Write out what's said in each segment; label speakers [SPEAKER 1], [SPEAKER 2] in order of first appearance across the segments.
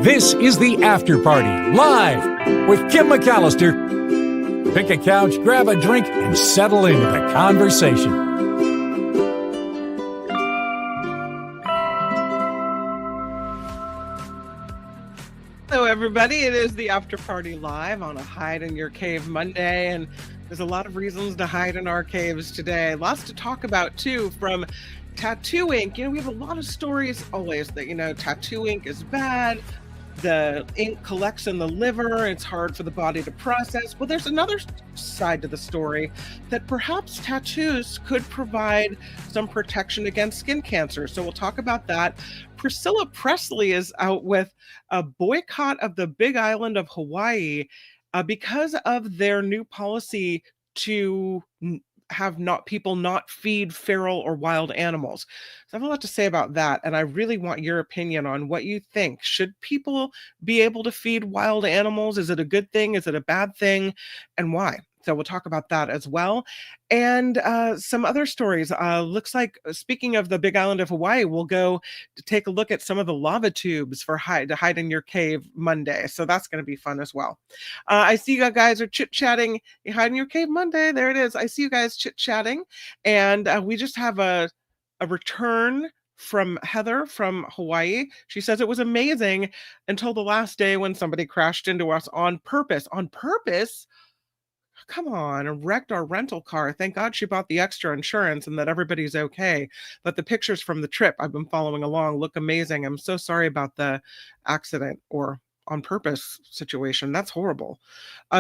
[SPEAKER 1] This is the After Party, live with Kim McAllister. Pick a couch, grab a drink, and settle into the conversation.
[SPEAKER 2] Hello, everybody. It is the After Party live on a Hide in Your Cave Monday, and there's a lot of reasons to hide in our caves today. Lots to talk about, too, from tattoo ink. We have a lot of stories always that, tattoo ink is bad. The ink collects in the liver. It's hard for the body to process. Well, there's another side to the story that perhaps tattoos could provide some protection against skin cancer. So we'll talk about that. Priscilla Presley is out with a boycott of the Big Island of Hawaii because of their new policy to have people not feed feral or wild animals. So I have a lot to say about that, and I really want your opinion on what you think. Should people be able to feed wild animals? Is it a good thing? Is it a bad thing? And why? So we'll talk about that as well. And some other stories. Looks like, speaking of the Big Island of Hawaii, we'll go to take a look at some of the lava tubes to hide in your cave Monday. So that's going to be fun as well. I see you guys are chit-chatting. You hide in your cave Monday. There it is. I see you guys chit-chatting. And we just have a return from Heather from Hawaii. She says it was amazing until the last day when somebody crashed into us on purpose. On purpose? Come on, and wrecked our rental car. Thank God she bought the extra insurance and that everybody's okay. But the pictures from the trip I've been following along look amazing. I'm so sorry about the accident or on purpose situation. That's horrible.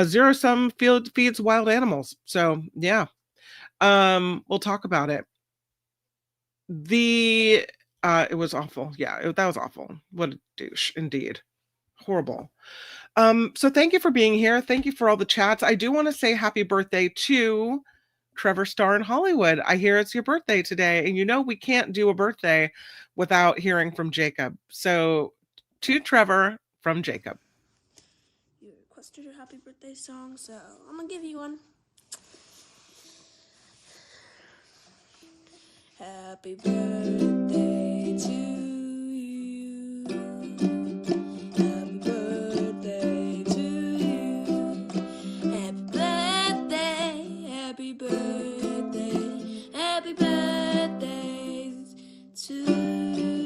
[SPEAKER 2] Zero Sum feeds wild animals. So yeah, we'll talk about it. It was awful. Yeah, that was awful. What a douche, indeed. Horrible. So thank you for being here. Thank you for all the chats. I do want to say happy birthday to Trevor Starr in Hollywood. I hear it's your birthday today, and we can't do a birthday without hearing from Jacob. So to Trevor from Jacob.
[SPEAKER 3] You requested your happy birthday song, so I'm gonna give you one. Happy birthday to you. Happy birthday to you. Happy birthday, happy birthday, happy birthday to you.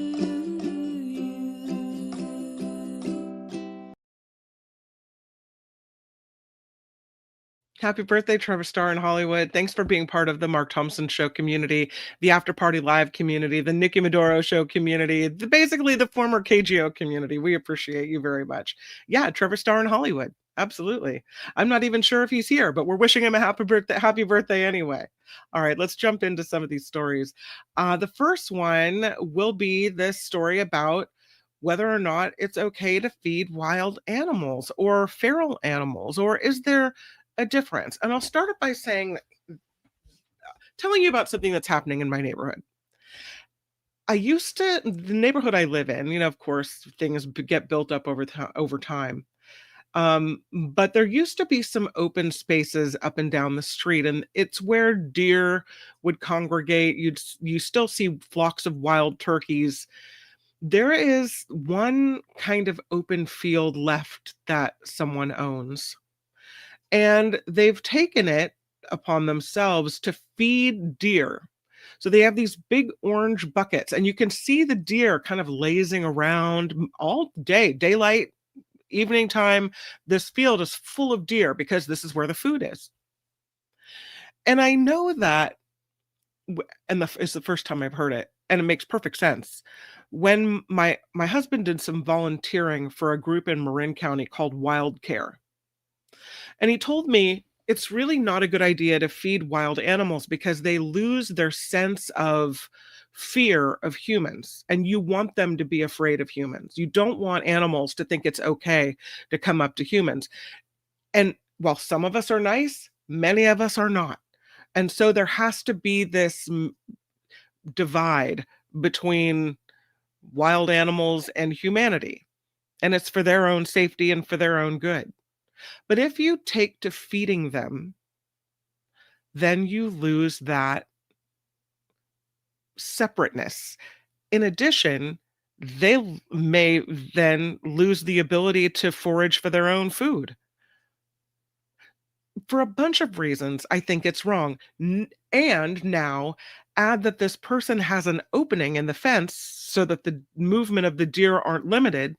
[SPEAKER 2] Happy birthday, Trevor Starr in Hollywood. Thanks for being part of the Mark Thompson Show community, the After Party Live community, the Nikki Maduro Show community, basically the former KGO community. We appreciate you very much. Yeah, Trevor Starr in Hollywood. Absolutely. I'm not even sure if he's here, but we're wishing him a happy birthday anyway. All right, let's jump into some of these stories. The first one will be this story about whether or not it's okay to feed wild animals or feral animals, or is there a difference? And I'll start it by telling you about something that's happening in my neighborhood. The neighborhood I live in, of course, things get built up over time. But there used to be some open spaces up and down the street, and it's where deer would congregate. You still see flocks of wild turkeys. There is one kind of open field left that someone owns. And they've taken it upon themselves to feed deer. So they have these big orange buckets, and you can see the deer kind of lazing around all day, daylight, evening time. This field is full of deer because this is where the food is. And I know that, and it's the first time I've heard it, and it makes perfect sense. When my husband did some volunteering for a group in Marin County called Wild Care. And he told me it's really not a good idea to feed wild animals because they lose their sense of fear of humans, and you want them to be afraid of humans. You don't want animals to think it's okay to come up to humans. And while some of us are nice, many of us are not. And so there has to be this divide between wild animals and humanity. And it's for their own safety and for their own good. But if you take to feeding them, then you lose that separateness. In addition, they may then lose the ability to forage for their own food. For a bunch of reasons, I think it's wrong. And now add that this person has an opening in the fence so that the movement of the deer aren't limited,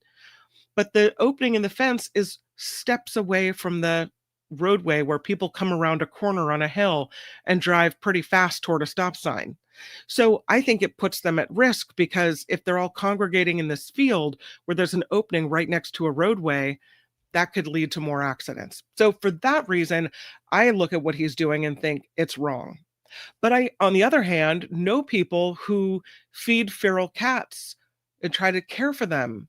[SPEAKER 2] but the opening in the fence is steps away from the roadway where people come around a corner on a hill and drive pretty fast toward a stop sign. So I think it puts them at risk, because if they're all congregating in this field where there's an opening right next to a roadway, that could lead to more accidents. So for that reason, I look at what he's doing and think it's wrong. But I, on the other hand, know people who feed feral cats and try to care for them.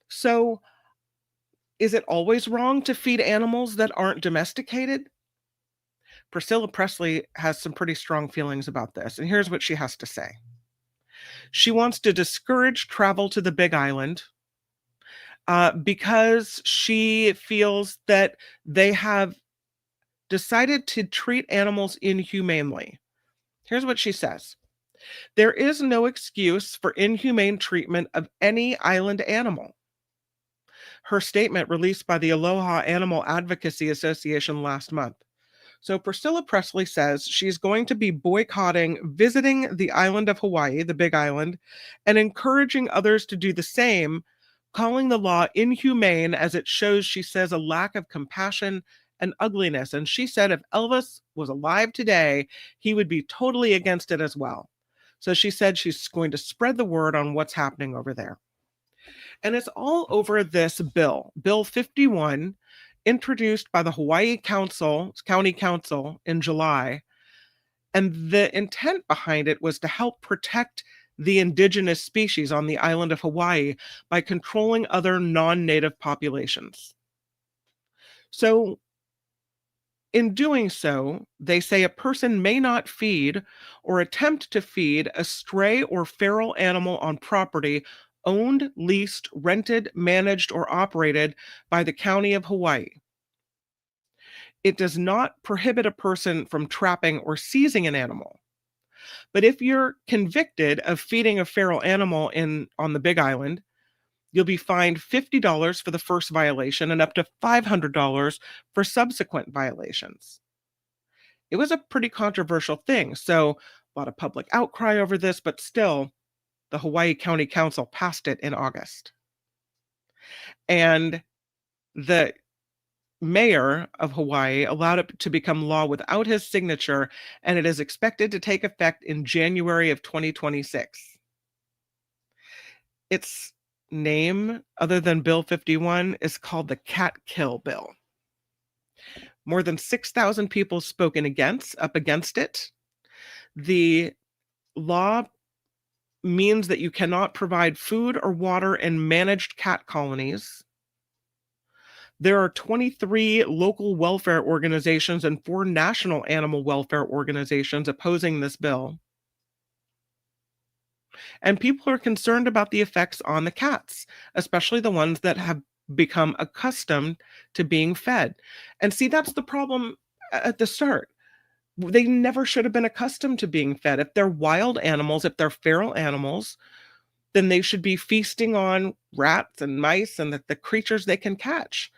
[SPEAKER 2] So is it always wrong to feed animals that aren't domesticated? Priscilla Presley has some pretty strong feelings about this, and here's what she has to say. She wants to discourage travel to the Big Island because she feels that they have decided to treat animals inhumanely. Here's what she says. There is no excuse for inhumane treatment of any island animal. Her statement released by the Aloha Animal Advocacy Association last month. So Priscilla Presley says she's going to be boycotting visiting the island of Hawaii, the Big Island, and encouraging others to do the same, calling the law inhumane as it shows, she says, a lack of compassion and ugliness. And she said if Elvis was alive today, he would be totally against it as well. So she said she's going to spread the word on what's happening over there. And it's all over this bill, Bill 51, introduced by the Hawaii County Council in July. And the intent behind it was to help protect the indigenous species on the island of Hawaii by controlling other non-native populations. So in doing so, they say a person may not feed or attempt to feed a stray or feral animal on property owned, leased, rented, managed, or operated by the County of Hawaii. It does not prohibit a person from trapping or seizing an animal. But if you're convicted of feeding a feral animal on the Big Island, you'll be fined $50 for the first violation and up to $500 for subsequent violations. It was a pretty controversial thing, so a lot of public outcry over this, but still, the Hawaii County Council passed it in August. And the mayor of Hawaii allowed it to become law without his signature, and it is expected to take effect in January of 2026. Its name, other than Bill 51, is called the Cat Kill Bill. More than 6,000 people spoken up against it. The law means that you cannot provide food or water in managed cat colonies. There are 23 local welfare organizations and 4 national animal welfare organizations opposing this bill. And people are concerned about the effects on the cats, especially the ones that have become accustomed to being fed. And see, that's the problem at the start. They never should have been accustomed to being fed. If they're wild animals, if they're feral animals, then they should be feasting on rats and mice and the creatures they can catch.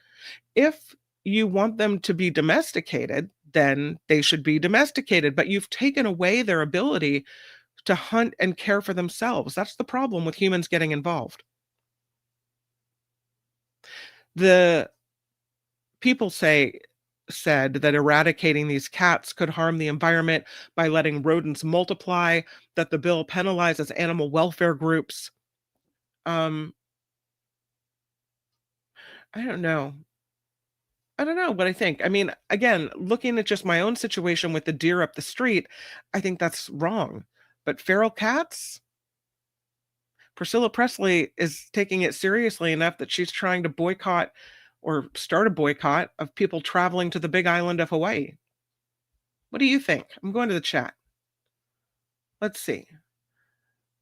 [SPEAKER 2] If you want them to be domesticated, then they should be domesticated, but you've taken away their ability to hunt and care for themselves. That's the problem with humans getting involved. The people said that eradicating these cats could harm the environment by letting rodents multiply, that the bill penalizes animal welfare groups. I don't know. I don't know what I think. I mean, again, looking at just my own situation with the deer up the street, I think that's wrong. But feral cats? Priscilla Presley is taking it seriously enough that she's trying to boycott or start a boycott of people traveling to the Big Island of Hawaii. What do you think? I'm going to the chat. Let's see.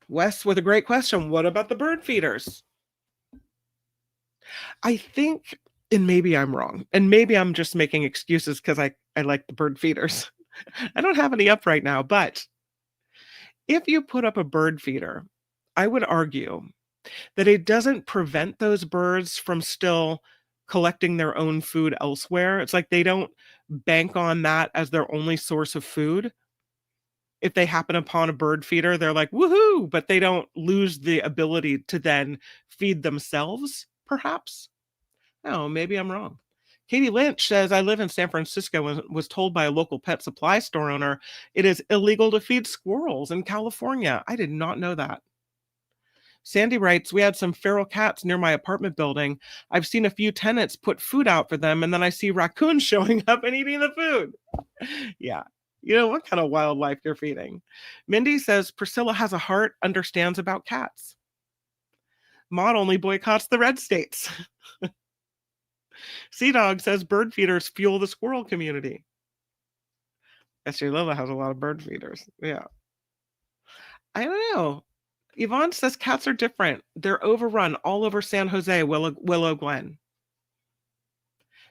[SPEAKER 2] Wes with a great question. What about the bird feeders? I think, and maybe I'm wrong, and maybe I'm just making excuses because I like the bird feeders. I don't have any up right now, but if you put up a bird feeder, I would argue that it doesn't prevent those birds from still collecting their own food elsewhere. It's like they don't bank on that as their only source of food. If they happen upon a bird feeder, they're like, woohoo, but they don't lose the ability to then feed themselves, perhaps. Oh, maybe I'm wrong. Katie Lynch says, I live in San Francisco and was told by a local pet supply store owner it is illegal to feed squirrels in California. I did not know that. Sandy writes, we had some feral cats near my apartment building. I've seen a few tenants put food out for them, and then I see raccoons showing up and eating the food. Yeah. You know, what kind of wildlife you're feeding. Mindy says, Priscilla has a heart, understands about cats. Maud only boycotts the red states. Sea Dog says, bird feeders fuel the squirrel community. Esther Lilla has a lot of bird feeders. Yeah. I don't know. Yvonne says cats are different. They're overrun all over San Jose, Willow Glen.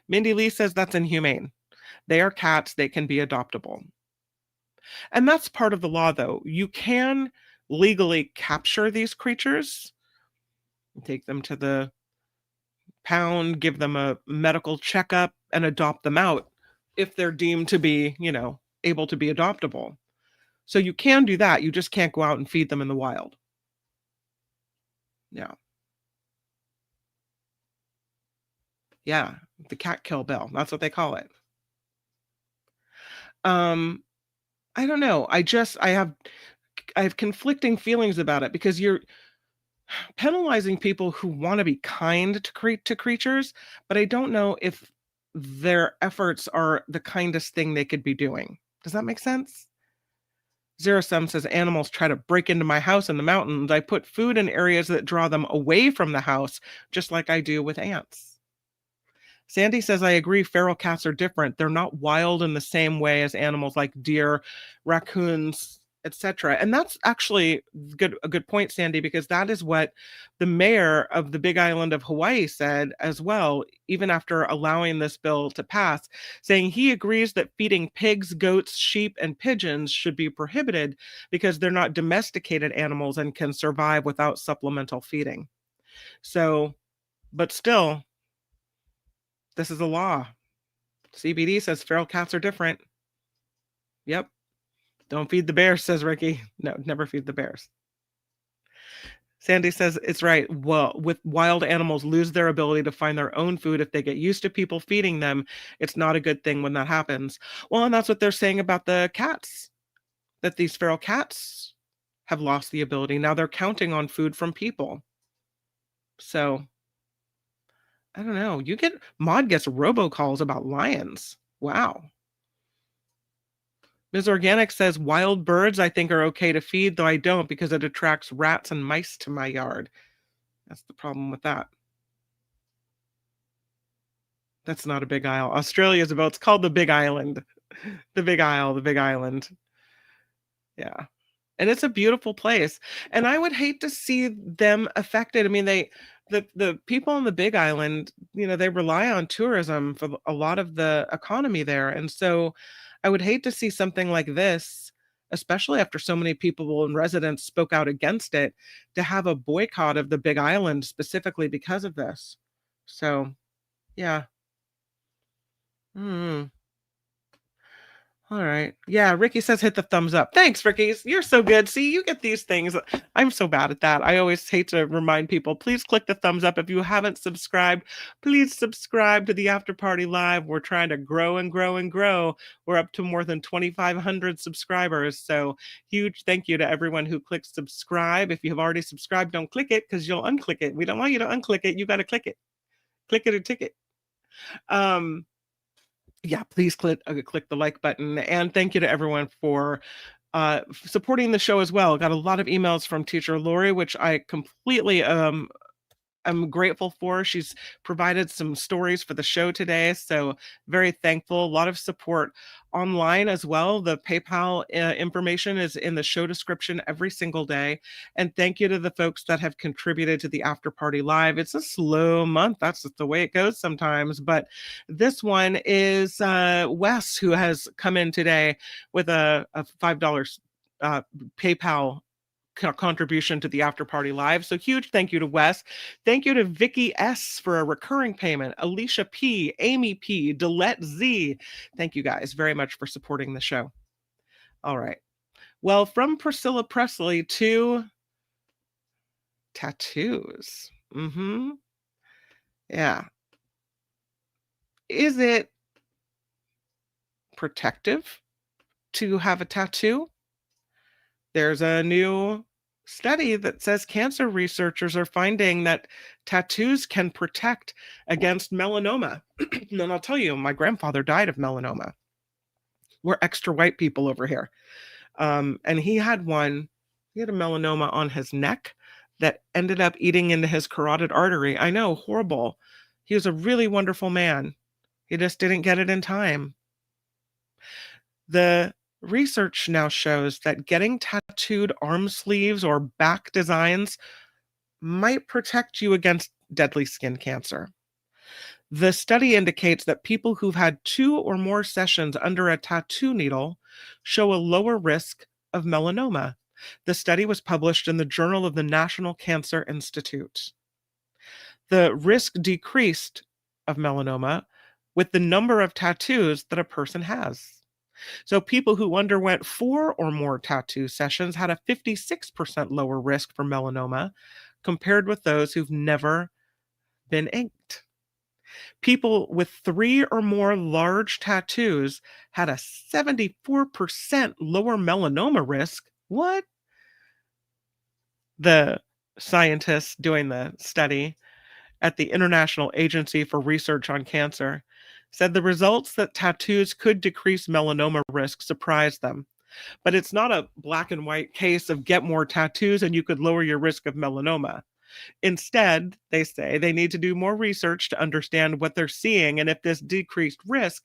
[SPEAKER 2] Mindy Lee says that's inhumane. They are cats. They can be adoptable. And that's part of the law, though. You can legally capture these creatures, take them to the pound, give them a medical checkup, and adopt them out if they're deemed to be, able to be adoptable. So you can do that. You just can't go out and feed them in the wild. Yeah. Yeah. The cat kill bill. That's what they call it. I don't know. I have conflicting feelings about it because you're penalizing people who want to be kind to creatures, but I don't know if their efforts are the kindest thing they could be doing. Does that make sense? Zero Sum says animals try to break into my house in the mountains. I put food in areas that draw them away from the house, just like I do with ants. Sandy says, I agree, feral cats are different. They're not wild in the same way as animals like deer, raccoons, etc. And that's actually a good point, Sandy, because that is what the mayor of the Big Island of Hawaii said as well, even after allowing this bill to pass, saying he agrees that feeding pigs, goats, sheep, and pigeons should be prohibited because they're not domesticated animals and can survive without supplemental feeding. So, but still, this is a law. CBD says feral cats are different. Yep. Don't feed the bears, says Ricky. No, never feed the bears. Sandy says it's right. Well, with wild animals lose their ability to find their own food if they get used to people feeding them. It's not a good thing when that happens. Well, and that's what they're saying about the cats, that these feral cats have lost the ability. Now they're counting on food from people. So I don't know. Maud gets robocalls about lions. Wow. Ms. Organic says wild birds I think are okay to feed, though I don't because it attracts rats and mice to my yard. That's the problem with that. That's not a big isle. Australia's about, it's called the Big Island. The Big Isle, the Big Island. Yeah. And it's a beautiful place. And I would hate to see them affected. I mean, the people on the Big Island, they rely on tourism for a lot of the economy there. And so I would hate to see something like this, especially after so many people and residents spoke out against it, to have a boycott of the Big Island specifically because of this. So, yeah. All right. Yeah, Ricky says hit the thumbs up. Thanks, Ricky. You're so good. See, you get these things. I'm so bad at that. I always hate to remind people, please click the thumbs up. If you haven't subscribed, please subscribe to the After Party Live. We're trying to grow and grow and grow. We're up to more than 2,500 subscribers. So huge thank you to everyone who clicked subscribe. If you have already subscribed, don't click it because you'll unclick it. We don't want you to unclick it. You got to click it. Click it or ticket. Yeah, please click the like button. And thank you to everyone for supporting the show as well. Got a lot of emails from teacher Lori, which I completely I'm grateful for. She's provided some stories for the show today, so very thankful. A lot of support online as well. The PayPal information is in the show description every single day. And thank you to the folks that have contributed to the After Party Live. It's a slow month. That's just the way it goes sometimes. But this one is Wes, who has come in today with a $5 PayPal contribution to the After Party Live. So huge thank you to Wes. Thank you to Vicky S for a recurring payment, Alicia P, Amy P, Delette Z. Thank you guys very much for supporting the show. All right. Well, from Priscilla Presley to tattoos. Yeah. Is it protective to have a tattoo? There's a new study that says cancer researchers are finding that tattoos can protect against melanoma. And I'll tell you, my grandfather died of melanoma. We're extra white people over here. And he had a melanoma on his neck that ended up eating into his carotid artery. I know, horrible. He was a really wonderful man. He just didn't get it in time. The research now shows that getting tattooed arm sleeves or back designs might protect you against deadly skin cancer. The study indicates that people who've had 2 or more sessions under a tattoo needle show a lower risk of melanoma. The study was published in the Journal of the National Cancer Institute. The risk decreased of melanoma with the number of tattoos that a person has. So people who underwent 4 or more tattoo sessions had a 56% lower risk for melanoma compared with those who've never been inked. People with 3 or more large tattoos had a 74% lower melanoma risk. What? The scientists doing the study at the International Agency for Research on Cancer said the results that tattoos could decrease melanoma risk surprised them. But it's not a black and white case of get more tattoos and you could lower your risk of melanoma. Instead, they say they need to do more research to understand what they're seeing and if this decreased risk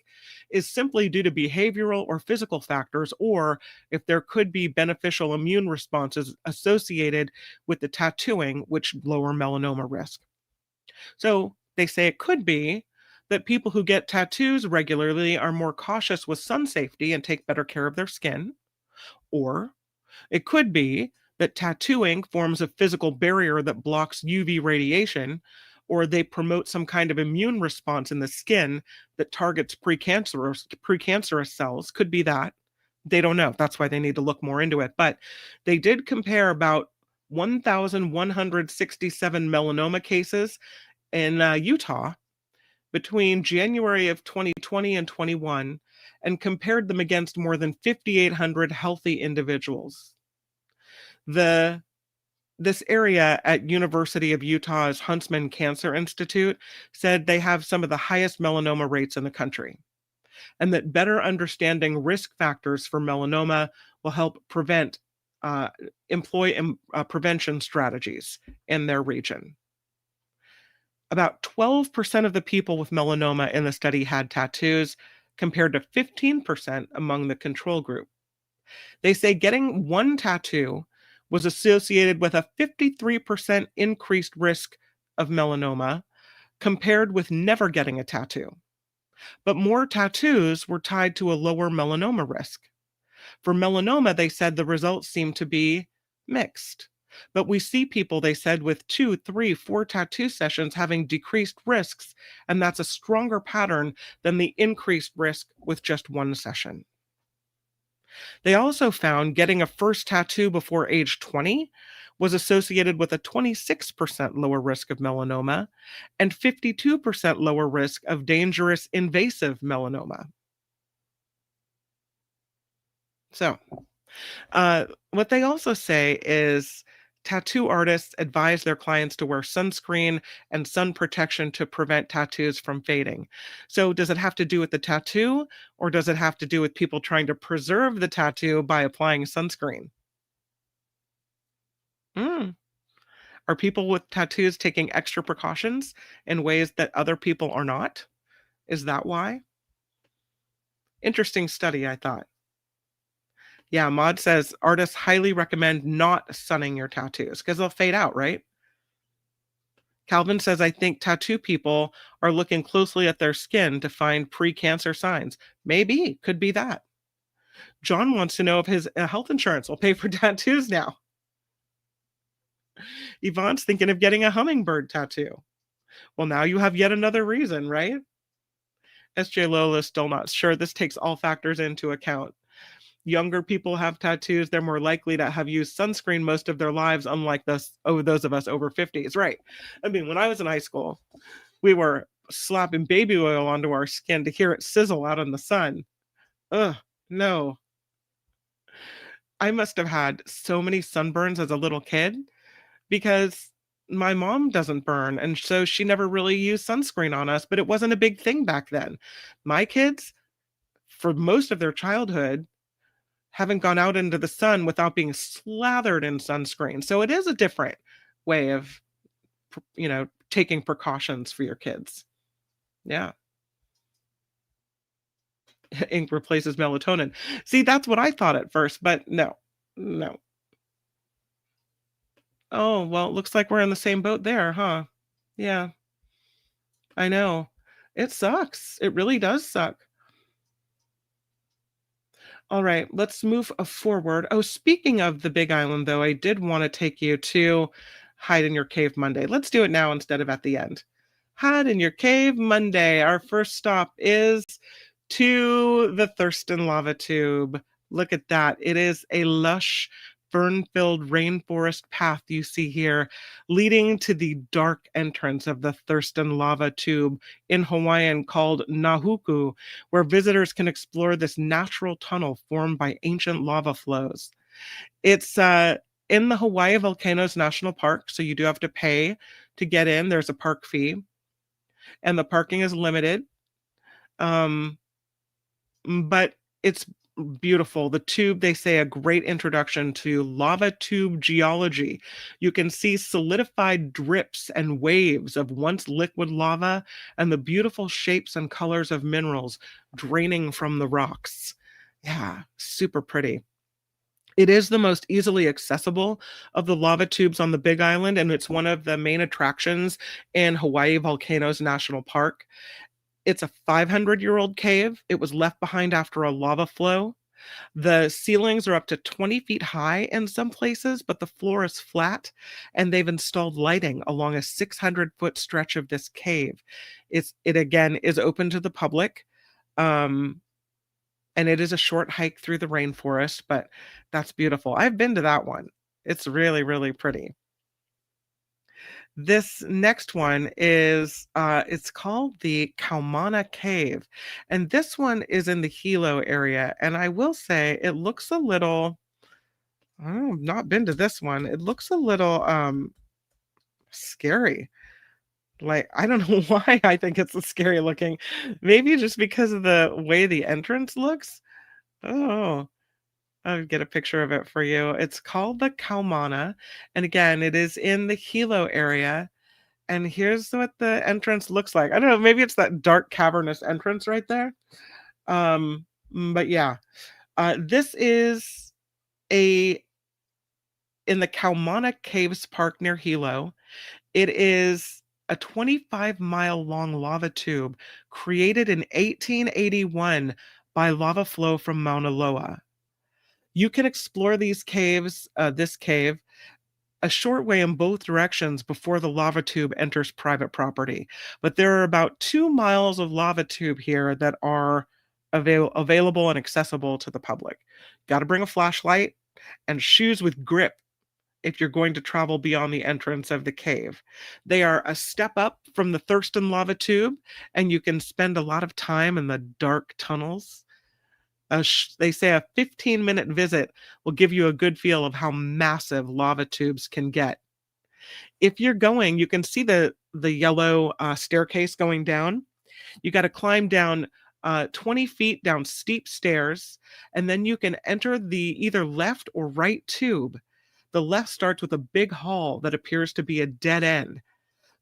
[SPEAKER 2] is simply due to behavioral or physical factors, or if there could be beneficial immune responses associated with the tattooing, which lower melanoma risk. So they say it could be that people who get tattoos regularly are more cautious with sun safety and take better care of their skin. Or it could be that tattooing forms a physical barrier that blocks UV radiation, or they promote some kind of immune response in the skin that targets precancerous cells. Could be that. They don't know. That's why they need to look more into it. But they did compare about 1,167 melanoma cases in Utah between January of 2020 and 21 and compared them against more than 5,800 healthy individuals. This area at University of Utah's Huntsman Cancer Institute said they have some of the highest melanoma rates in the country, and that better understanding risk factors for melanoma will help employ prevention strategies in their region. About 12% of the people with melanoma in the study had tattoos, compared to 15% among the control group. They say getting one tattoo was associated with a 53% increased risk of melanoma compared with never getting a tattoo. But more tattoos were tied to a lower melanoma risk. For melanoma, they said the results seemed to be mixed. But we see people, they said, with 2, 3, 4 tattoo sessions having decreased risks, and that's a stronger pattern than the increased risk with just one session. They also found getting a first tattoo before age 20 was associated with a 26% lower risk of melanoma and 52% lower risk of dangerous invasive melanoma. So, what they also say is tattoo artists advise their clients to wear sunscreen and sun protection to prevent tattoos from fading. So does it have to do with the tattoo, or does it have to do with people trying to preserve the tattoo by applying sunscreen? Are people with tattoos taking extra precautions in ways that other people are not? Is that why? Interesting study, I thought. Yeah, Maud says artists highly recommend not sunning your tattoos because they'll fade out, right? Calvin says, I think tattoo people are looking closely at their skin to find pre-cancer signs. Maybe, could be that. John wants to know if his health insurance will pay for tattoos now. Yvonne's thinking of getting a hummingbird tattoo. Well, now you have yet another reason, right? SJ Lola's still not sure. This takes all factors into account. Younger people have tattoos. They're more likely to have used sunscreen most of their lives, unlike those of us over 50s. Right. I mean, when I was in high school, we were slapping baby oil onto our skin to hear it sizzle out in the sun. Ugh, no. I must have had so many sunburns as a little kid because my mom doesn't burn, and so she never really used sunscreen on us, but it wasn't a big thing back then. My kids, for most of their childhood, haven't gone out into the sun without being slathered in sunscreen. So it is a different way of, taking precautions for your kids. Yeah. Ink replaces melatonin. See, that's what I thought at first, but no. Oh, well, it looks like we're in the same boat there, huh? Yeah, I know. It sucks. It really does suck. All right, let's move forward. Oh, speaking of the Big Island, though, I did want to take you to Hide in Your Cave Monday. Let's do it now instead of at the end. Hide in Your Cave Monday. Our first stop is to the Thurston Lava Tube. Look at that. It is a lush, fern-filled rainforest path you see here, leading to the dark entrance of the Thurston Lava Tube, in Hawaiian called Nahuku, where visitors can explore this natural tunnel formed by ancient lava flows. It's in the Hawaii Volcanoes National Park, so you do have to pay to get in. There's a park fee, and the parking is limited. But it's beautiful. The tube, they say, a great introduction to lava tube geology. You can see solidified drips and waves of once liquid lava and the beautiful shapes and colors of minerals draining from the rocks. Yeah, super pretty. It is the most easily accessible of the lava tubes on the Big Island, and it's one of the main attractions in Hawaii Volcanoes National Park. It's a 500-year-old cave. It was left behind after a lava flow. The ceilings are up to 20 feet high in some places, but the floor is flat, and they've installed lighting along a 600-foot stretch of this cave. It again is open to the public, and it is a short hike through the rainforest, but that's beautiful. I've been to that one. It's really, really pretty. This next one is, it's called the Kaumana Cave. And this one is in the Hilo area. And I will say it looks a little, I've not been to this one. It looks a little scary. Like, I don't know why I think it's scary looking. Maybe just because of the way the entrance looks. Oh, I'll get a picture of it for you. It's called the Kaumana. And again, it is in the Hilo area. And here's what the entrance looks like. I don't know, maybe it's that dark cavernous entrance right there. But yeah, this is in the Kaumana Caves Park near Hilo. It is a 25-mile-long lava tube created in 1881 by lava flow from Mauna Loa. You can explore these caves, this cave, a short way in both directions before the lava tube enters private property. But there are about 2 miles of lava tube here that are available and accessible to the public. Got to bring a flashlight and shoes with grip if you're going to travel beyond the entrance of the cave. They are a step up from the Thurston Lava Tube, and you can spend a lot of time in the dark tunnels. They say a 15-minute visit will give you a good feel of how massive lava tubes can get. If you're going, you can see the yellow staircase going down. You got to climb down 20 feet down steep stairs, and then you can enter the either left or right tube. The left starts with a big hall that appears to be a dead end.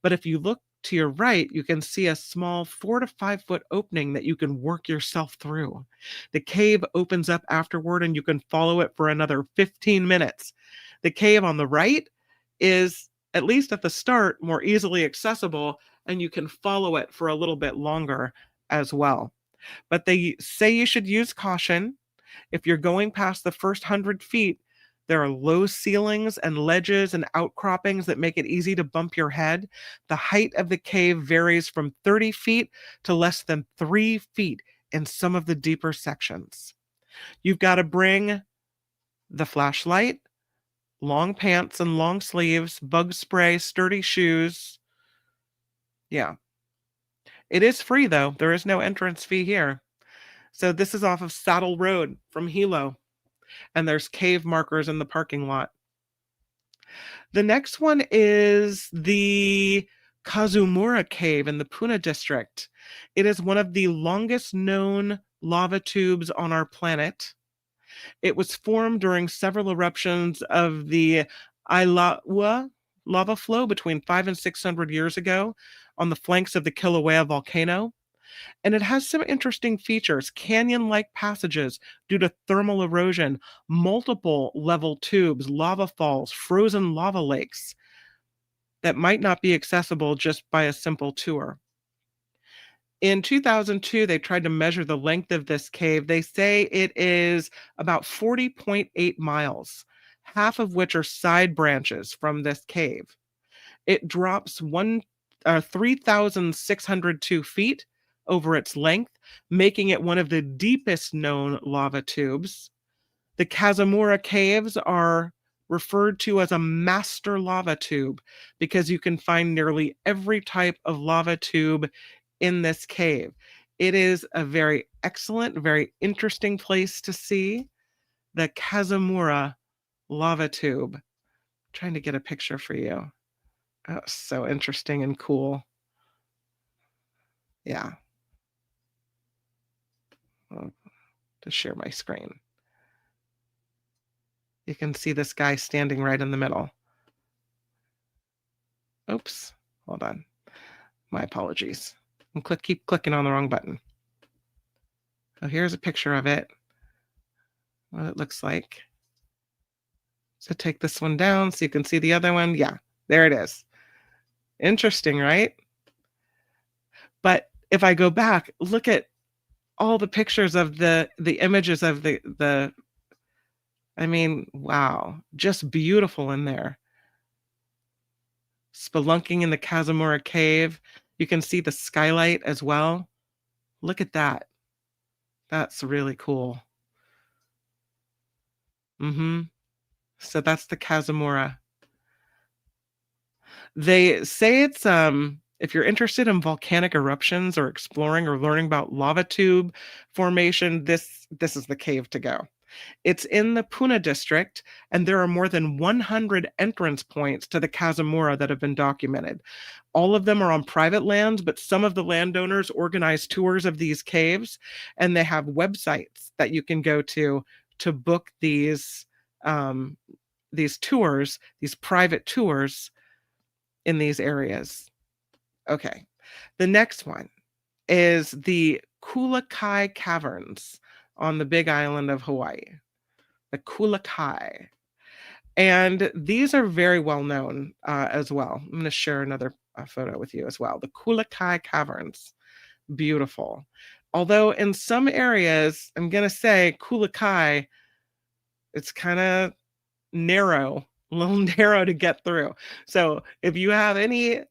[SPEAKER 2] But if you look to your right, you can see a small 4 to 5 foot opening that you can work yourself through. The cave opens up afterward, and you can follow it for another 15 minutes. The cave on the right is, at least at the start, more easily accessible, and you can follow it for a little bit longer as well. But they say you should use caution. If you're going past the first 100 feet, There are low ceilings and ledges and outcroppings that make it easy to bump your head. The height of the cave varies from 30 feet to less than 3 feet in some of the deeper sections. You've got to bring the flashlight, long pants and long sleeves, bug spray, sturdy shoes. Yeah. It is free, though. There is no entrance fee here. So this is off of Saddle Road from Hilo, and there's cave markers in the parking lot. The next one is the Kazumura Cave in the Pune district. It is one of the longest known lava tubes on our planet. It was formed during several eruptions of the Ailaua lava flow between 500 and 600 years ago on the flanks of the Kilauea volcano. And it has some interesting features, canyon-like passages due to thermal erosion, multiple level tubes, lava falls, frozen lava lakes that might not be accessible just by a simple tour. In 2002, they tried to measure the length of this cave. They say it is about 40.8 miles, half of which are side branches from this cave. It drops 3,602 feet over its length, making it one of the deepest known lava tubes. The Kazumura Caves are referred to as a master lava tube because you can find nearly every type of lava tube in this cave. It is a very excellent, very interesting place to see. The Kazumura lava tube. I'm trying to get a picture for you. Oh, so interesting and cool. Yeah. To share my screen. You can see this guy standing right in the middle. Oops, hold on. My apologies. Keep clicking on the wrong button. So here's a picture of it, what it looks like. So take this one down so you can see the other one. Yeah, there it is. Interesting, right? But if I go back, look at all the pictures of the images of the I mean, wow, just beautiful in there. Spelunking in the Kazumura Cave. You can see the skylight as well. Look at that. That's really cool. So that's the Kazumura. They say it's if you're interested in volcanic eruptions or exploring or learning about lava tube formation, this is the cave to go. It's in the Pune district, and there are more than 100 entrance points to the Kazumura that have been documented. All of them are on private lands, but some of the landowners organize tours of these caves, and they have websites that you can go to book these tours, these private tours in these areas. Okay, the next one is the Kulakai Caverns on the Big Island of Hawaii, the Kulakai. And these are very well known as well. I'm going to share another photo with you as well. The Kulakai Caverns, beautiful. Although in some areas, I'm going to say Kulakai, it's kind of narrow, a little narrow to get through. So if you have any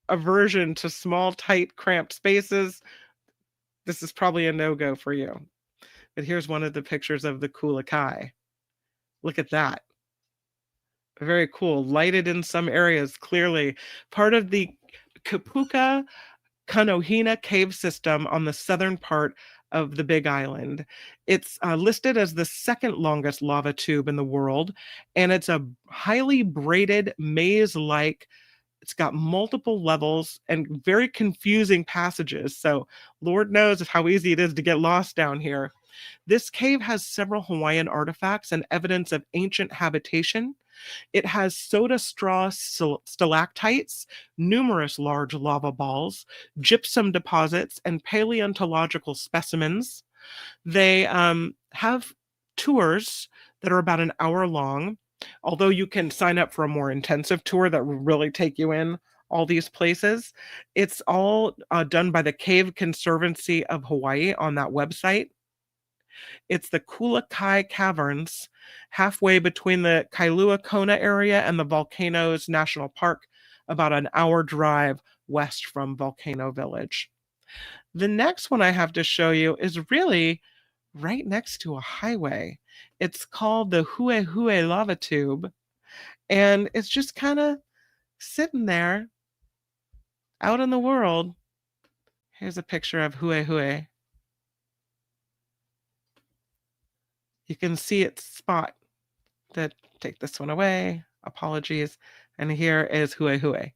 [SPEAKER 2] aversion to small, tight, cramped spaces, this is probably a no-go for you. But here's one of the pictures of the Kulakai. Look at that. Very cool. Lighted in some areas, clearly. Part of the Kapuka Kanohina cave system on the southern part of the Big Island. It's listed as the second longest lava tube in the world, and it's a highly braided maze-like. It's got multiple levels and very confusing passages. So Lord knows how easy it is to get lost down here. This cave has several Hawaiian artifacts and evidence of ancient habitation. It has soda straw stalactites, numerous large lava balls, gypsum deposits, and paleontological specimens. They have tours that are about an hour long, although you can sign up for a more intensive tour that will really take you in all these places. It's all done by the Cave Conservancy of Hawaii on that website. It's the Kulakai Caverns, halfway between the Kailua Kona area and the Volcanoes National Park, about an hour drive west from Volcano Village. The next one I have to show you is really right next to a highway. It's called the Huehue Lava Tube, and it's just kind of sitting there out in the world. Here's a picture of Huehue. You can see its spot. Take this one away. Apologies. And here is Huehue.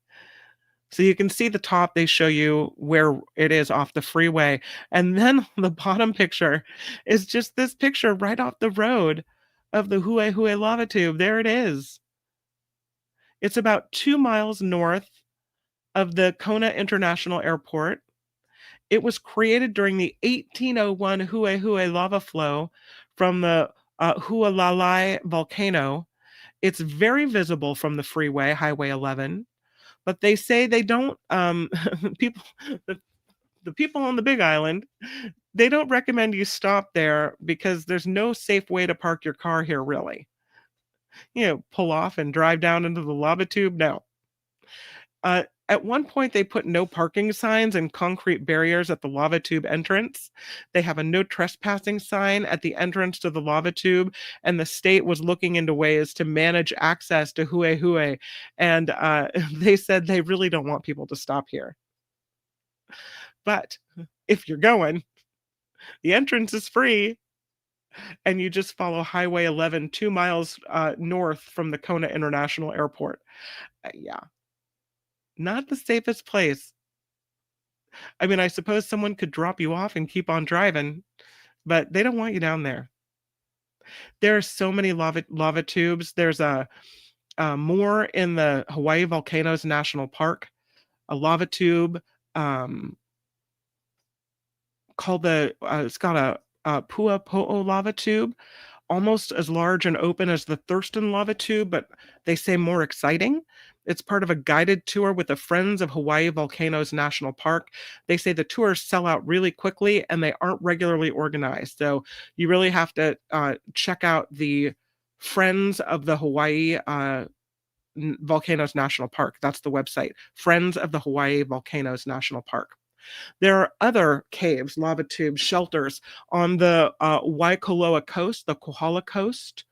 [SPEAKER 2] So you can see the top, they show you where it is off the freeway. And then the bottom picture is just this picture right off the road of the Huehue Lava Tube. There it is. It's about 2 miles north of the Kona International Airport. It was created during the 1801 Huehue lava flow from the Hualalai volcano. It's very visible from the freeway, Highway 11. But they say they don't, people, the people on the Big Island, they don't recommend you stop there because there's no safe way to park your car here, really. Pull off and drive down into the lava tube? No. At one point, they put no parking signs and concrete barriers at the lava tube entrance. They have a no trespassing sign at the entrance to the lava tube, and the state was looking into ways to manage access to Huehue, and they said they really don't want people to stop here. But if you're going, the entrance is free, and you just follow Highway 11 2 miles north from the Kona International Airport. Yeah. Not the safest place. I mean, I suppose someone could drop you off and keep on driving, but they don't want you down there. There are so many lava tubes. There's more in the Hawaii Volcanoes National Park, a lava tube called it's got a Puapo'o lava tube, almost as large and open as the Thurston lava tube, but they say more exciting. It's part of a guided tour with the Friends of Hawaii Volcanoes National Park. They say the tours sell out really quickly and they aren't regularly organized. So you really have to check out the Friends of the Hawaii Volcanoes National Park. That's the website, Friends of the Hawaii Volcanoes National Park. There are other caves, lava tubes, shelters on the Waikoloa coast, the Kohala coast.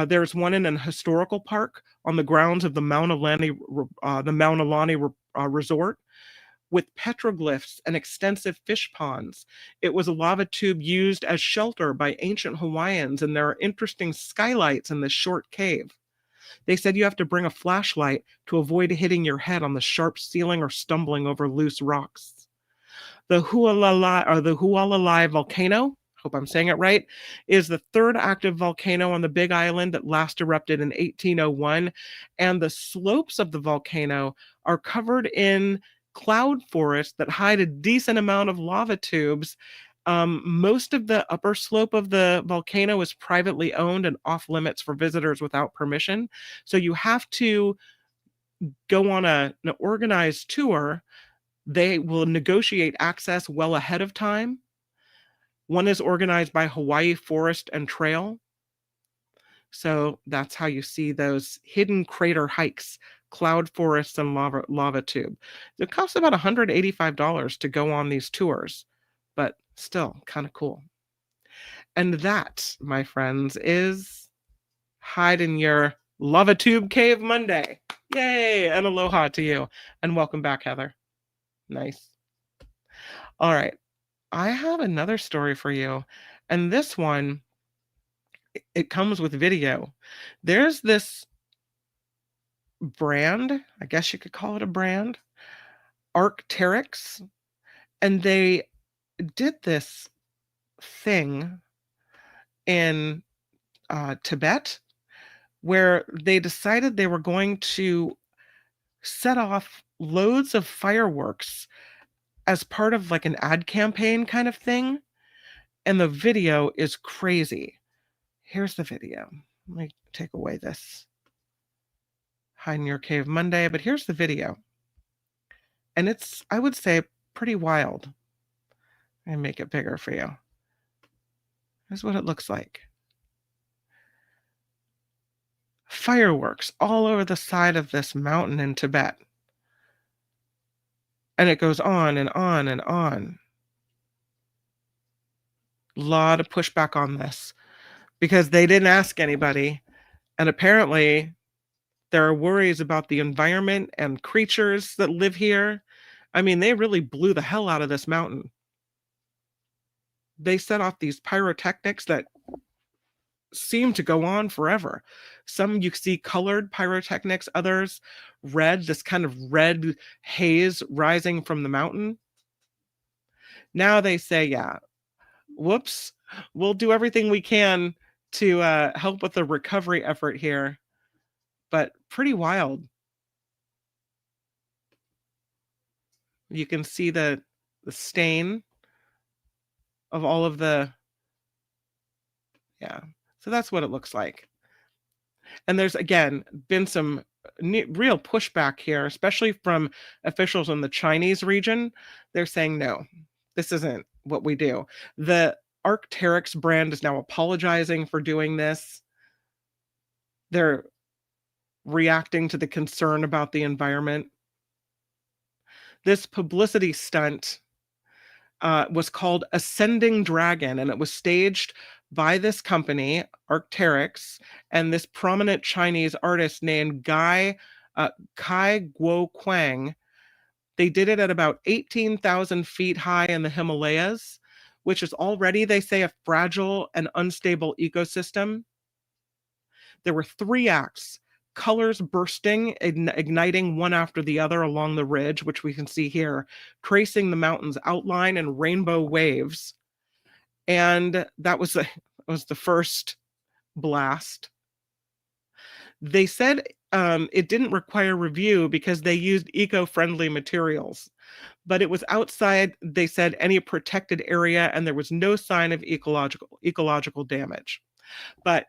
[SPEAKER 2] There's one in an historical park on the grounds of the Maunalani Resort with petroglyphs and extensive fish ponds. It was a lava tube used as shelter by ancient Hawaiians, and there are interesting skylights in this short cave. They said you have to bring a flashlight to avoid hitting your head on the sharp ceiling or stumbling over loose rocks. The Hualalai volcano, hope I'm saying it right, is the third active volcano on the Big Island that last erupted in 1801, and the slopes of the volcano are covered in cloud forests that hide a decent amount of lava tubes. Most of the upper slope of the volcano is privately owned and off limits for visitors without permission. So you have to go on an organized tour. They will negotiate access well ahead of time. One is organized by Hawaii Forest and Trail. So that's how you see those hidden crater hikes, cloud forests, and lava tube. It costs about $185 to go on these tours, but still kind of cool. And that, my friends, is Hide in Your Lava Tube Cave Monday. Yay! And aloha to you. And welcome back, Heather. Nice. All right. I have another story for you. And this one, it comes with video. There's this brand, I guess you could call it a brand, Arc'teryx, and they did this thing in Tibet where they decided they were going to set off loads of fireworks as part of like an ad campaign kind of thing. And the video is crazy. Here's the video. Let me take away this Hide in Your Cave Monday, but here's the video. And it's, I would say, pretty wild. And make it bigger for you. Here's what it looks like. Fireworks all over the side of this mountain in Tibet. And it goes on and on and on. A lot of pushback on this because they didn't ask anybody. And apparently, there are worries about the environment and creatures that live here. I mean, they really blew the hell out of this mountain. They set off these pyrotechnics that seem to go on forever. Some you see colored pyrotechnics, others red, this kind of red haze rising from the mountain. Now they say, yeah, whoops, we'll do everything we can to help with the recovery effort here. But pretty wild. You can see the stain of all of the, yeah. So that's what it looks like. And there's, again, been some real pushback here, especially from officials in the Chinese region. They're saying, no, this isn't what we do. The Arc'teryx brand is now apologizing for doing this. They're reacting to the concern about the environment. This publicity stunt was called Ascending Dragon, and it was staged by this company, Arc'teryx, and this prominent Chinese artist named Kai Guo Quang. They did it at about 18,000 feet high in the Himalayas, which is already, they say, a fragile and unstable ecosystem. There were 3 acts. Colors bursting, igniting one after the other along the ridge, which we can see here, tracing the mountain's outline in rainbow waves. And that was the first blast. They said it didn't require review because they used eco-friendly materials, but it was outside, they said, any protected area, and there was no sign of ecological damage. But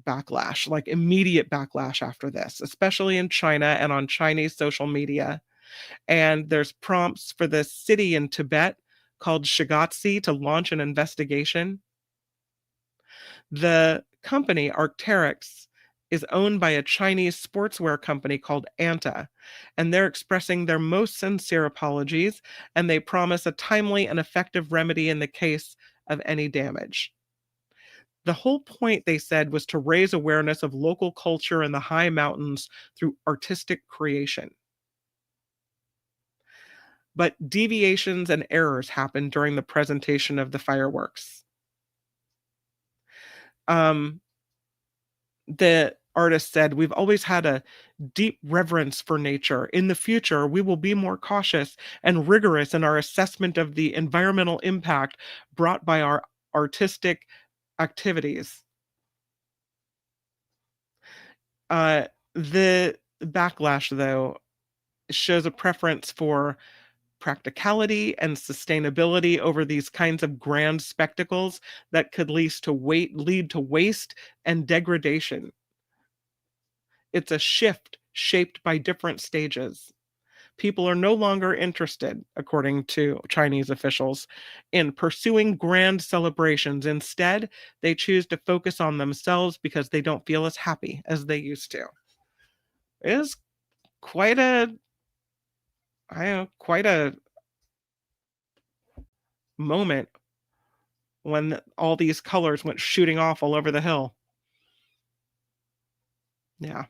[SPEAKER 2] backlash, like immediate backlash after this, especially in China and on Chinese social media. And there's prompts for the city in Tibet called Shigatse to launch an investigation. The company, Arc'teryx, is owned by a Chinese sportswear company called Anta, and they're expressing their most sincere apologies, and they promise a timely and effective remedy in the case of any damage. The whole point, they said, was to raise awareness of local culture in the high mountains through artistic creation. But deviations and errors happened during the presentation of the fireworks. The artist said, "We've always had a deep reverence for nature. In the future, we will be more cautious and rigorous in our assessment of the environmental impact brought by our artistic activities." The backlash, though, shows a preference for practicality and sustainability over these kinds of grand spectacles that could lead to waste and degradation. It's a shift shaped by different stages. People are no longer interested, according to Chinese officials, in pursuing grand celebrations. Instead, they choose to focus on themselves because they don't feel as happy as they used to. It is quite a moment when all these colors went shooting off all over the hill. Yeah.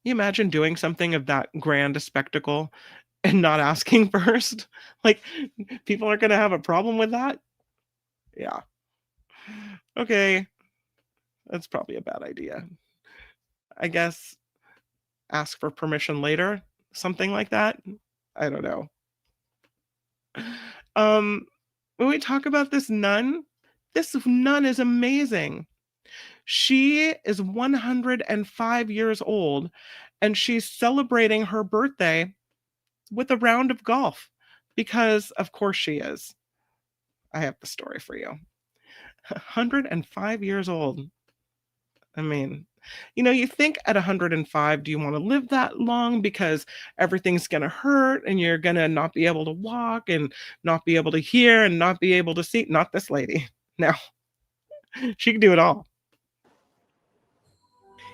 [SPEAKER 2] You imagine doing something of that grand a spectacle and not asking first? Like, people are going to have a problem with that? Yeah. Okay. That's probably a bad idea. I guess ask for permission later, something like that. I don't know. When we talk about this nun is amazing. She is 105 years old, and she's celebrating her birthday with a round of golf because, of course, she is. I have the story for you. 105 years old. I mean, You think at 105, do you want to live that long? Because everything's going to hurt and you're going to not be able to walk and not be able to hear and not be able to see. Not this lady. No, she can do it all.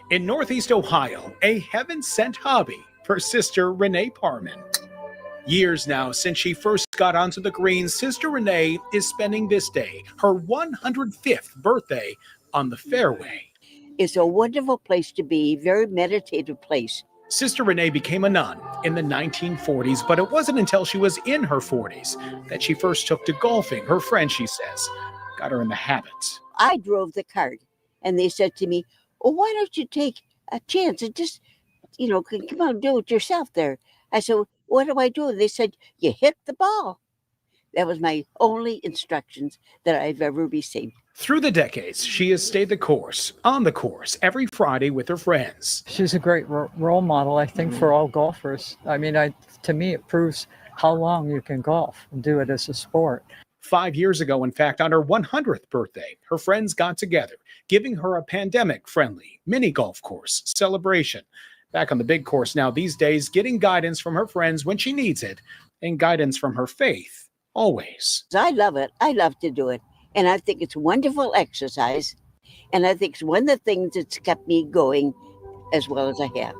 [SPEAKER 4] In Northeast Ohio, a heaven-sent hobby for Sister Renee Parman. Years now since she first got onto the greens, Sister Renee is spending this day, her 105th birthday, on the fairway.
[SPEAKER 5] It's a wonderful place to be, very meditative place.
[SPEAKER 4] Sister Renee became a nun in the 1940s, but it wasn't until she was in her 40s that she first took to golfing. Her friend, she says, got her in the habit.
[SPEAKER 5] I drove the cart, and they said to me, "Oh, why don't you take a chance and just, come on, do it yourself there." I said, "What do I do?" They said, "You hit the ball." That was my only instructions that I've ever received.
[SPEAKER 4] Through the decades, she has stayed on the course, every Friday with her friends.
[SPEAKER 6] She's a great role model, I think, for all golfers. I mean, to me, it proves how long you can golf and do it as a sport.
[SPEAKER 4] 5 years ago, in fact, on her 100th birthday, her friends got together, giving her a pandemic-friendly mini golf course celebration. Back on the big course now these days, getting guidance from her friends when she needs it, and guidance from her faith, always.
[SPEAKER 5] I love it. I love to do it. And I think it's wonderful exercise. And I think it's one of the things that's kept me going as well as I have.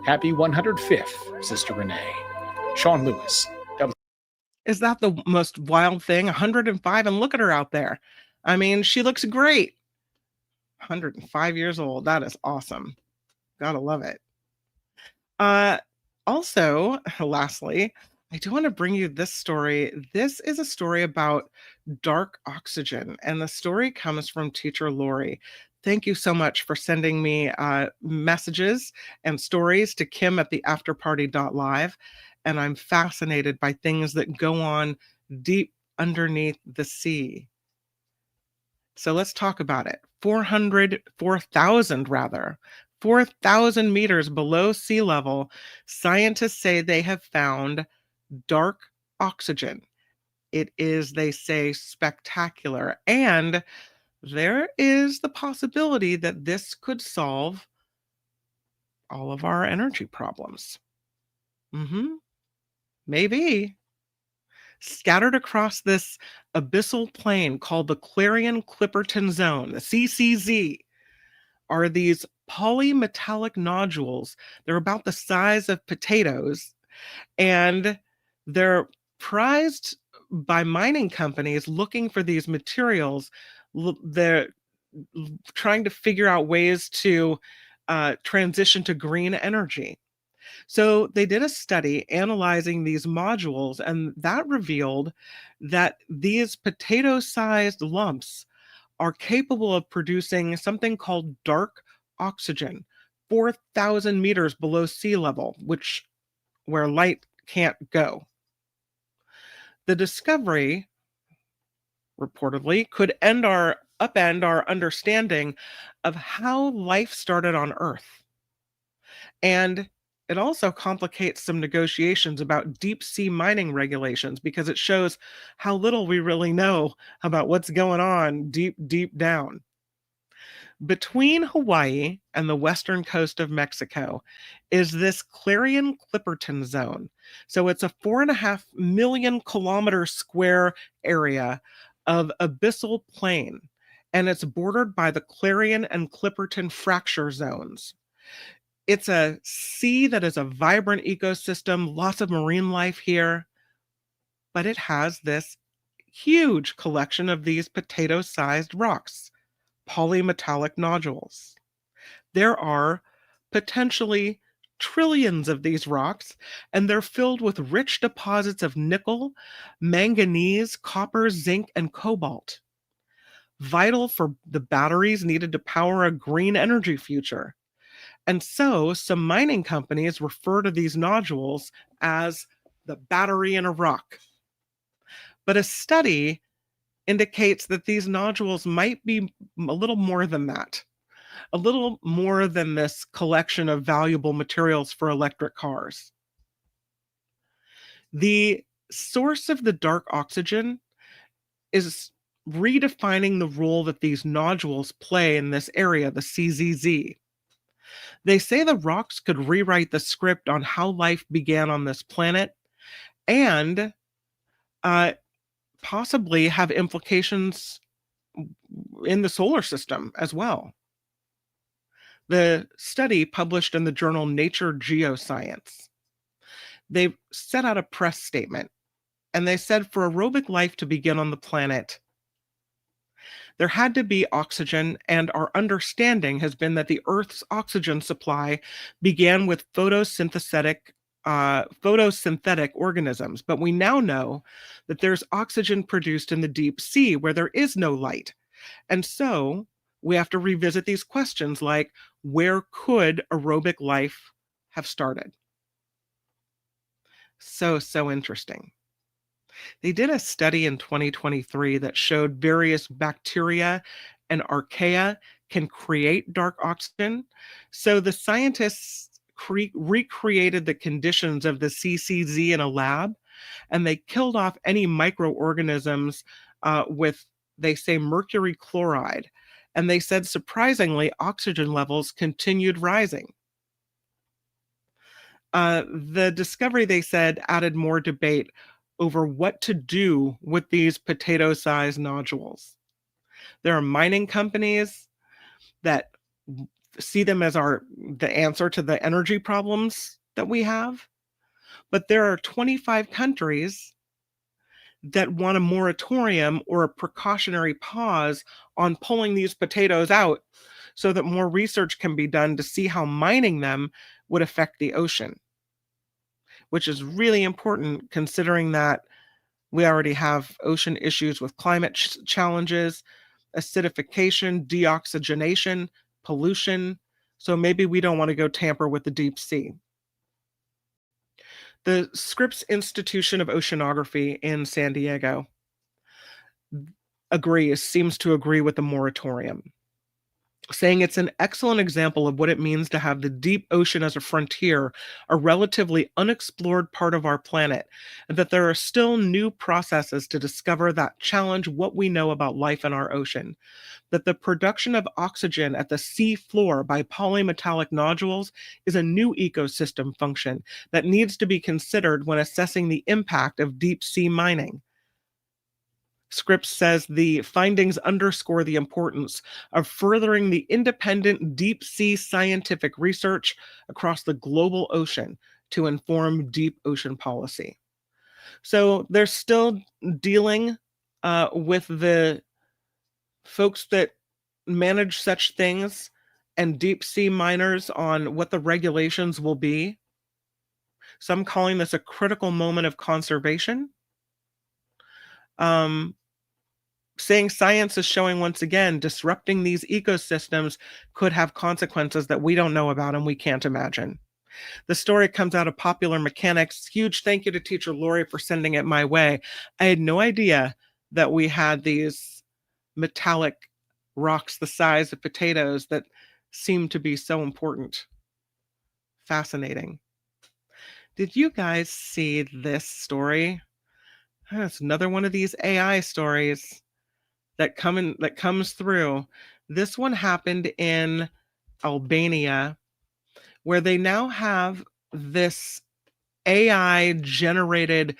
[SPEAKER 4] Happy 105th, Sister Renee. Sean Lewis.
[SPEAKER 2] Is that the most wild thing? 105, and look at her out there. I mean, she looks great. 105 years old. That is awesome. Gotta love it. Also, lastly, I do want to bring you this story. This is a story about dark oxygen, and the story comes from teacher Lori. Thank you so much for sending me messages and stories to Kim at theafterparty.live. And I'm fascinated by things that go on deep underneath the sea. So let's talk about it. 4,000 meters below sea level, scientists say they have found dark oxygen. It is, they say, spectacular. And there is the possibility that this could solve all of our energy problems. Maybe. Scattered across this abyssal plain called the Clarion-Clipperton Zone, the CCZ, are these polymetallic nodules. They're about the size of potatoes, and they're prized by mining companies looking for these materials. They're trying to figure out ways to transition to green energy. So they did a study analyzing these modules, and that revealed that these potato-sized lumps are capable of producing something called dark oxygen, 4,000 meters below sea level, where light can't go. The discovery, reportedly, could upend our understanding of how life started on Earth. And it also complicates some negotiations about deep sea mining regulations, because it shows how little we really know about what's going on deep, deep down. Between Hawaii and the western coast of Mexico is this Clarion-Clipperton Zone. So it's a 4.5 million kilometer square area of abyssal plain, and it's bordered by the Clarion and Clipperton fracture zones. It's a sea that is a vibrant ecosystem, lots of marine life here, but it has this huge collection of these potato-sized rocks, polymetallic nodules. There are potentially trillions of these rocks, and they're filled with rich deposits of nickel, manganese, copper, zinc, and cobalt, vital for the batteries needed to power a green energy future. And so some mining companies refer to these nodules as the battery in a rock. But a study indicates that these nodules might be a little more than that, a little more than this collection of valuable materials for electric cars. The source of the dark oxygen is redefining the role that these nodules play in this area, the CZZ. They say the rocks could rewrite the script on how life began on this planet and possibly have implications in the solar system as well. The study, published in the journal Nature Geoscience, they set out a press statement, and they said for aerobic life to begin on the planet, there had to be oxygen, and our understanding has been that the Earth's oxygen supply began with photosynthetic organisms. But we now know that there's oxygen produced in the deep sea where there is no light. And so we have to revisit these questions like, where could aerobic life have started? So interesting. They did a study in 2023 that showed various bacteria and archaea can create dark oxygen. So the scientists recreated the conditions of the CCZ in a lab, and they killed off any microorganisms with, they say, mercury chloride. And they said, surprisingly, oxygen levels continued rising. The discovery, they said, added more debate over what to do with these potato-sized nodules. There are mining companies that see them as the answer to the energy problems that we have, but there are 25 countries that want a moratorium or a precautionary pause on pulling these potatoes out so that more research can be done to see how mining them would affect the ocean, which is really important considering that we already have ocean issues with climate challenges, acidification, deoxygenation, pollution. So maybe we don't want to go tamper with the deep sea. The Scripps Institution of Oceanography in San Diego seems to agree with the moratorium, saying it's an excellent example of what it means to have the deep ocean as a frontier, a relatively unexplored part of our planet, and that there are still new processes to discover that challenge what we know about life in our ocean. That the production of oxygen at the sea floor by polymetallic nodules is a new ecosystem function that needs to be considered when assessing the impact of deep sea mining. Scripps says the findings underscore the importance of furthering the independent deep sea scientific research across the global ocean to inform deep ocean policy. So they're still dealing with the folks that manage such things and deep sea miners on what the regulations will be. So I'm calling this a critical moment of conservation. Saying science is showing once again disrupting these ecosystems could have consequences that we don't know about and we can't imagine. The story comes out of Popular Mechanics. Huge thank you to teacher Lori for sending it my way. I had no idea that we had these metallic rocks the size of potatoes that seem to be so important. Fascinating. Did you guys see this story? It's another one of these AI stories that comes through. This one happened in Albania, where they now have this AI generated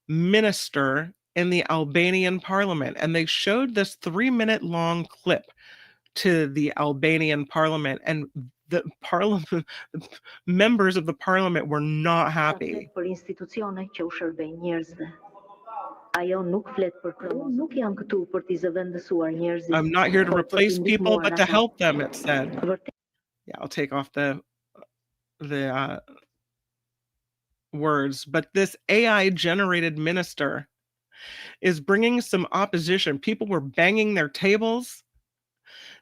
[SPEAKER 2] minister in the Albanian parliament, and they showed this 3-minute long clip to the Albanian parliament, and the parliament members of the parliament were not happy. I'm not here to replace people, but to help them, it said. Yeah, I'll take off the words. But this AI generated minister is bringing some opposition. People were banging their tables.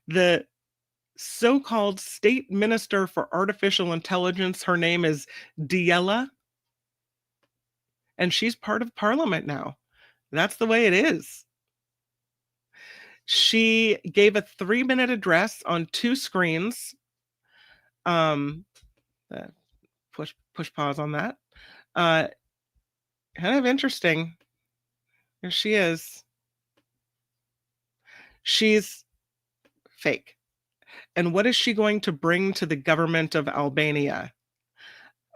[SPEAKER 2] The so-called state minister for artificial intelligence, her name is Diela, and she's part of parliament now. That's the way it is. She gave a 3-minute address on 2 screens. Push pause on that. Kind of interesting. Here she is. She's fake. And what is she going to bring to the government of Albania?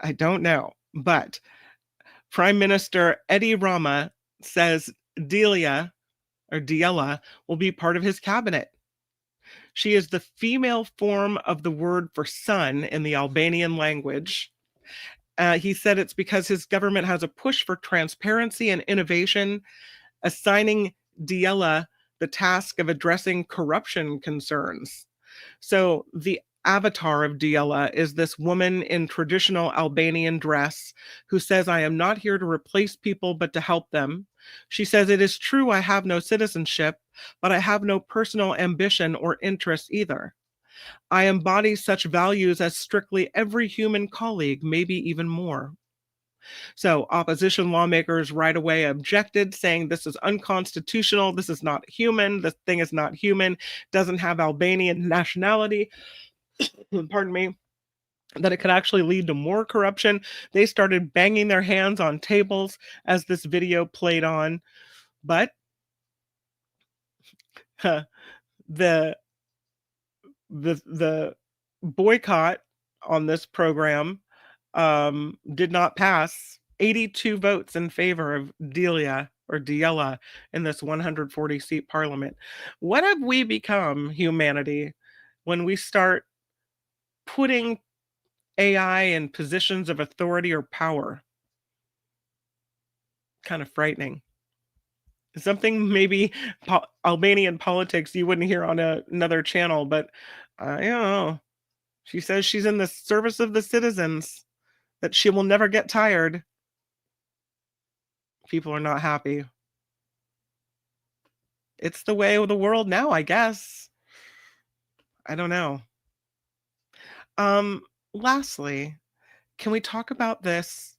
[SPEAKER 2] I don't know. But Prime Minister Edi Rama says Delia will be part of his cabinet. She is the female form of the word for son in the Albanian language. He said it's because his government has a push for transparency and innovation, assigning Diela the task of addressing corruption concerns. So the avatar of Diela is this woman in traditional Albanian dress who says, I am not here to replace people, but to help them. She says, it is true I have no citizenship, but I have no personal ambition or interest either. I embody such values as strictly every human colleague, maybe even more. So opposition lawmakers right away objected, saying this is unconstitutional, this is not human, this thing is not human, doesn't have Albanian nationality, pardon me, that it could actually lead to more corruption. They started banging their hands on tables as this video played on. But the boycott on this program did not pass. 82 votes in favor of Diela in this 140 seat parliament. What have we become, humanity, when we start putting AI in positions of authority or power? Kind of frightening. Something maybe Albanian politics you wouldn't hear on another channel, but I don't know. She says she's in the service of the citizens, that she will never get tired. People are not happy. It's the way of the world now, I guess. I don't know. Lastly, can we talk about this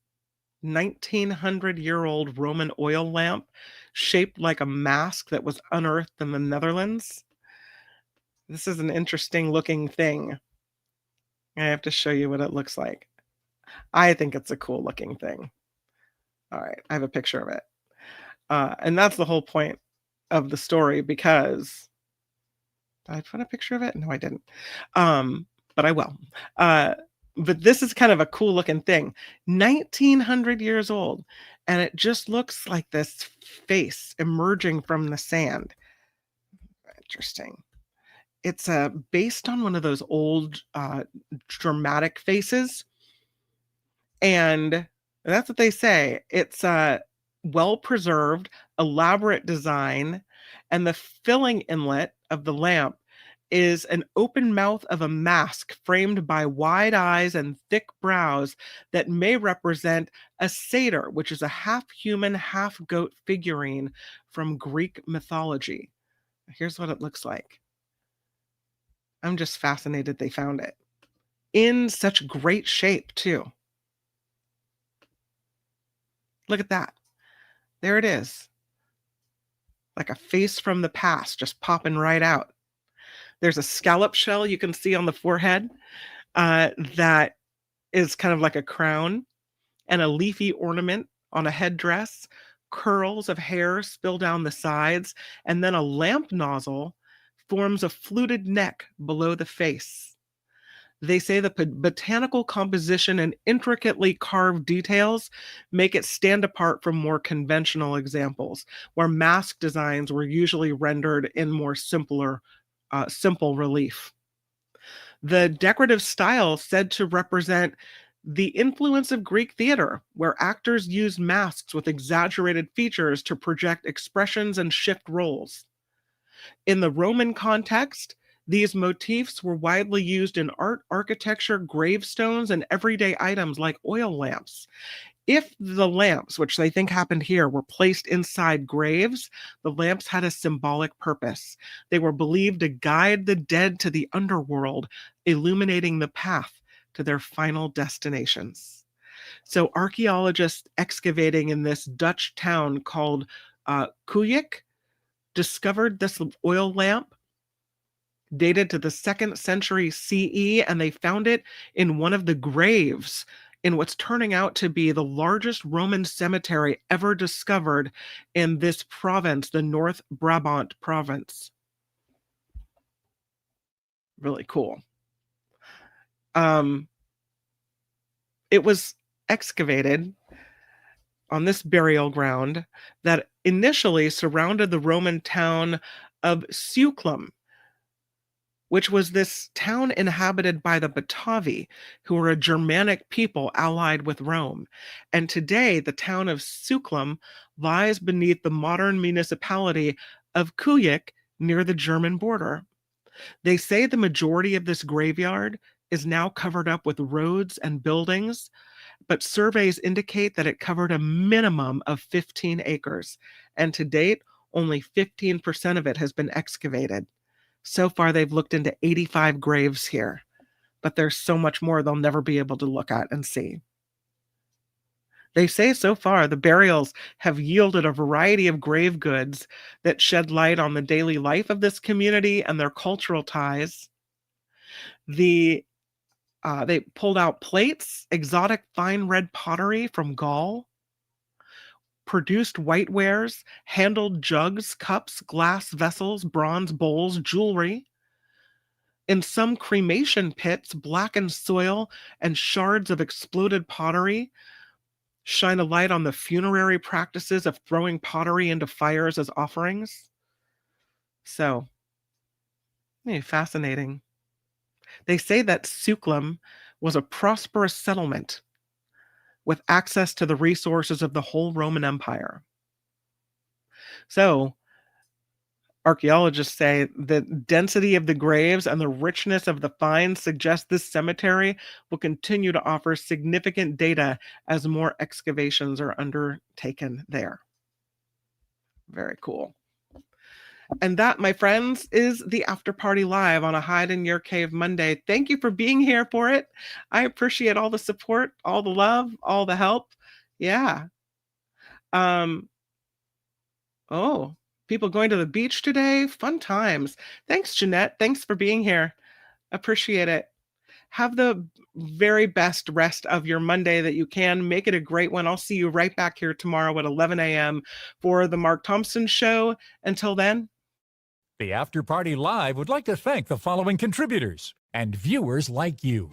[SPEAKER 2] 1900-year-old Roman oil lamp shaped like a mask that was unearthed in the Netherlands? This is an interesting looking thing. I have to show you what it looks like. I think it's a cool looking thing. All right, I have a picture of it. And that's the whole point of the story, because did I put a picture of it? No, I didn't. But I will. But this is kind of a cool looking thing. 1900 years old. And it just looks like this face emerging from the sand. Interesting. It's based on one of those old dramatic faces. And that's what they say. It's a well-preserved, elaborate design. And the filling inlet of the lamp is an open mouth of a mask framed by wide eyes and thick brows that may represent a satyr, which is a half-human, half-goat figurine from Greek mythology. Here's what it looks like. I'm just fascinated they found it. In such great shape, too. Look at that. There it is. Like a face from the past, just popping right out. There's a scallop shell you can see on the forehead that is kind of like a crown, and a leafy ornament on a headdress, curls of hair spill down the sides, and then a lamp nozzle forms a fluted neck below the face. They say the botanical composition and intricately carved details make it stand apart from more conventional examples, where mask designs were usually rendered in more simple relief. The decorative style said to represent the influence of Greek theater, where actors used masks with exaggerated features to project expressions and shift roles. In the Roman context, these motifs were widely used in art, architecture, gravestones, and everyday items like oil lamps. If the lamps, which they think happened here, were placed inside graves, the lamps had a symbolic purpose. They were believed to guide the dead to the underworld, illuminating the path to their final destinations. So archaeologists excavating in this Dutch town called Kujik discovered this oil lamp dated to the 2nd century CE, and they found it in one of the graves in what's turning out to be the largest Roman cemetery ever discovered in this province, the North Brabant province. Really cool. It was excavated on this burial ground that initially surrounded the Roman town of Suclum, which was this town inhabited by the Batavi, who were a Germanic people allied with Rome. And today, the town of Suclum lies beneath the modern municipality of Kujik near the German border. They say the majority of this graveyard is now covered up with roads and buildings, but surveys indicate that it covered a minimum of 15 acres. And to date, only 15% of it has been excavated. So far, they've looked into 85 graves here, but there's so much more they'll never be able to look at and see. They say so far the burials have yielded a variety of grave goods that shed light on the daily life of this community and their cultural ties. They pulled out plates, exotic fine red pottery from Gaul, produced whitewares, handled jugs, cups, glass vessels, bronze bowls, jewelry. In some cremation pits, blackened soil and shards of exploded pottery shine a light on the funerary practices of throwing pottery into fires as offerings. So, fascinating. They say that Suclum was a prosperous settlement with access to the resources of the whole Roman Empire. So, archaeologists say the density of the graves and the richness of the finds suggest this cemetery will continue to offer significant data as more excavations are undertaken there. Very cool. And that, my friends, is the After Party Live on a Hide in Your Cave Monday. Thank you for being here for it. I appreciate all the support, all the love, all the help. Yeah. Oh, people going to the beach today. Fun times. Thanks, Jeanette. Thanks for being here. Appreciate it. Have the very best rest of your Monday that you can. Make it a great one. I'll see you right back here tomorrow at 11 a.m. for the Mark Thompson Show. Until then.
[SPEAKER 1] The After Party Live would like to thank the following contributors and viewers like you.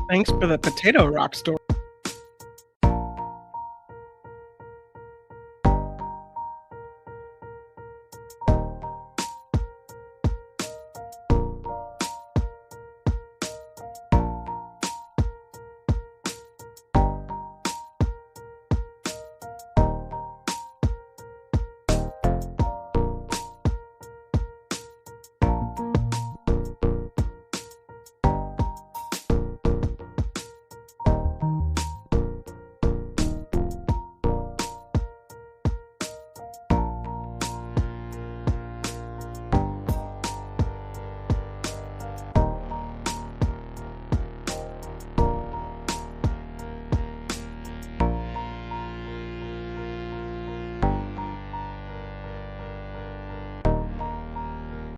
[SPEAKER 2] Thanks for the potato rock story.